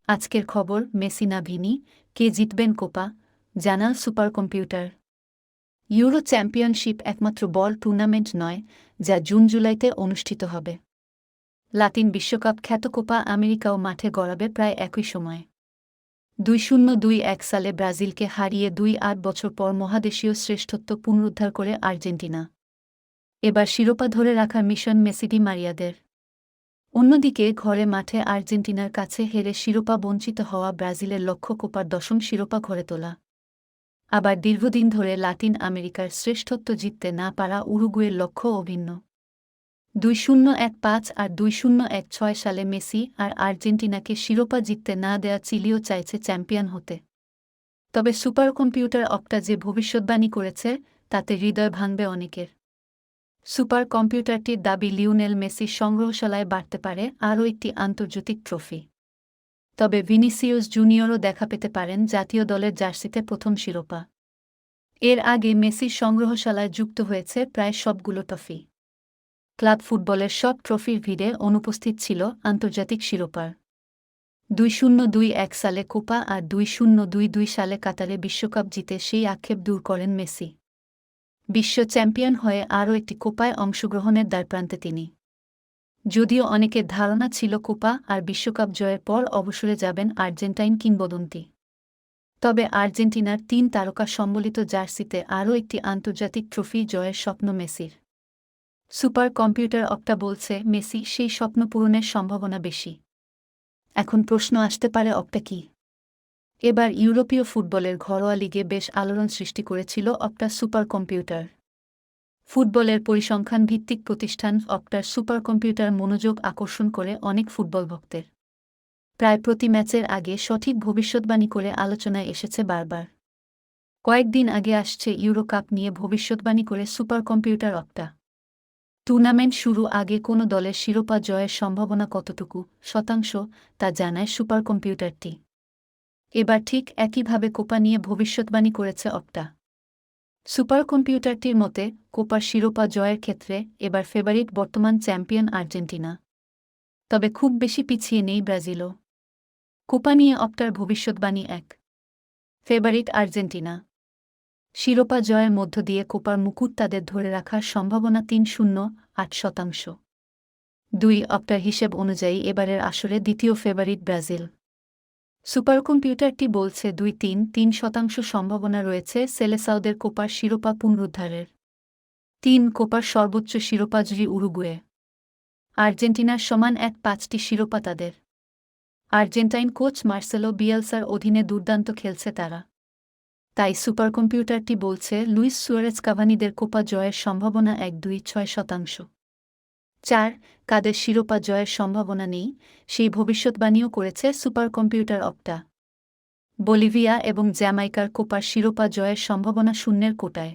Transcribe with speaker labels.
Speaker 1: আজকের খবর মেসি না ভিনি, কে জিতবেন কোপা, জানাল সুপার কম্পিউটার। ইউরো চ্যাম্পিয়নশিপ একমাত্র বল টুর্নামেন্ট নয়, যা জুন-জুলাইতে অনুষ্ঠিত হবে। লাতিন বিশ্বকাপ খ্যাত কোপা আমেরিকাও মাঠে গড়াবে প্রায় একই সময়ে। 2021 সালে ব্রাজিলকে হারিয়ে 2-8 বছর পর মহাদেশীয় শ্রেষ্ঠত্ব পুনরুদ্ধার করে আর্জেন্টিনা। এবার শিরোপা ধরে রাখার মিশন মেসি ডি মারিয়াদের। অন্যদিকে ঘরে মাঠে আর্জেন্টিনার কাছে হেরে শিরোপা বঞ্চিত হওয়া ব্রাজিলের লক্ষ্য কোপার 10ম শিরোপা ঘরে তোলা। আবার দীর্ঘদিন ধরে লাতিন আমেরিকার শ্রেষ্ঠত্ব জিততে না পারা উরুগুয়ের লক্ষ্য অভিন্ন। 2015 আর 2016 সালে মেসি আর আর্জেন্টিনাকে শিরোপা জিততে না দেয়া চিলিও চাইছে চ্যাম্পিয়ন হতে। তবে সুপার কম্পিউটার অক্টা যে ভবিষ্যদ্বাণী করেছে, তাতে হৃদয় ভাঙবে অনেকের। সুপার কম্পিউটারটির দাবি লিওনেল মেসির সংগ্রহশালায় বাড়তে পারে আরও একটি আন্তর্জাতিক ট্রফি। তবে ভিনিসিয়াস জুনিয়রও দেখা পেতে পারেন জাতীয় দলের জার্সিতে প্রথম শিরোপা। এর আগে মেসির সংগ্রহশালায় যুক্ত হয়েছে প্রায় সবগুলো ট্রফি। ক্লাব ফুটবলের সব ট্রফির ভিড়ে অনুপস্থিত ছিল আন্তর্জাতিক শিরোপার। 2021 সালে কোপা আর 2022 সালে কাতারে বিশ্বকাপ জিতে সেই আক্ষেপ দূর করেন মেসি। বিশ্ব চ্যাম্পিয়ন হয়ে আরও একটি কোপায় অংশগ্রহণের দ্বারপ্রান্তে তিনি। যদিও অনেকের ধারণা ছিল কোপা আর বিশ্বকাপ জয়ের পর অবসরে যাবেন আর্জেন্টাইন কিংবদন্তি। তবে আর্জেন্টিনার 3 তারকা সম্বলিত জার্সিতে আরও একটি আন্তর্জাতিক ট্রফি জয়ের স্বপ্ন মেসির। সুপার কম্পিউটার অক্টা বলছে মেসি সেই স্বপ্ন পূরণের সম্ভাবনা বেশি। এখন প্রশ্ন আসতে পারে অক্টা কি? এবার ইউরোপীয় ফুটবলের ঘরোয়া লিগে বেশ আলোড়ন সৃষ্টি করেছিল অক্টা সুপার কম্পিউটার। ফুটবলের পরিসংখ্যান ভিত্তিক প্রতিষ্ঠান অক্টার সুপার কম্পিউটার মনোযোগ আকর্ষণ করে অনেক ফুটবল ভক্তের। প্রায় প্রতি ম্যাচের আগে সঠিক ভবিষ্যদ্বাণী করে আলোচনায় এসেছে বারবার। কয়েকদিন আগে আসছে ইউরো কাপ নিয়ে ভবিষ্যদ্বাণী করে সুপার কম্পিউটার অক্টা। টুর্নামেন্ট শুরু আগে কোনো দলের শিরোপা জয়ের সম্ভাবনা কতটুকু শতাংশ, তা জানায় সুপার কম্পিউটারটি। এবার ঠিক একইভাবে কোপা নিয়ে ভবিষ্যদ্বাণী করেছে অক্টা। সুপার কম্পিউটারটির মতে কোপার শিরোপা জয়ের ক্ষেত্রে এবার ফেভারিট বর্তমান চ্যাম্পিয়ন আর্জেন্টিনা। তবে খুব বেশি পিছিয়ে নেই ব্রাজিলও। কোপা নিয়ে অক্টার ভবিষ্যদ্বাণী 1। Favourite Argentina. শিরোপা জয়ের মধ্য দিয়ে কোপার মুকুট তাদের ধরে রাখার সম্ভাবনা 3.08%। 2 অক্টার হিসেব অনুযায়ী এবারের আসরে দ্বিতীয় ফেভারিট ব্রাজিল। সুপার কম্পিউটারটি বলছে 2.33% সম্ভাবনা রয়েছে সেলেসাওদের কোপার শিরোপা পুনরুদ্ধারের। 3 কোপার সর্বোচ্চ শিরোপাজয়ী উরুগুয়ে। আর্জেন্টিনার সমান 5টি শিরোপা তাদের। আর্জেন্টাইন কোচ মার্সেলো বিয়েলসার অধীনে দুর্দান্ত খেলছে তারা। তাই সুপার কম্পিউটারটি বলছে লুইস সুয়ারেজ কাভানিদের কোপা জয়ের সম্ভাবনা 1.26%। 4 কাদের শিরোপা জয়ের সম্ভাবনা নেই, সেই ভবিষ্যদ্বাণীও করেছে সুপার কম্পিউটার অক্টা। বলিভিয়া এবং জ্যামাইকার কোপার শিরোপা জয়ের সম্ভাবনা শূন্যের কোটায়।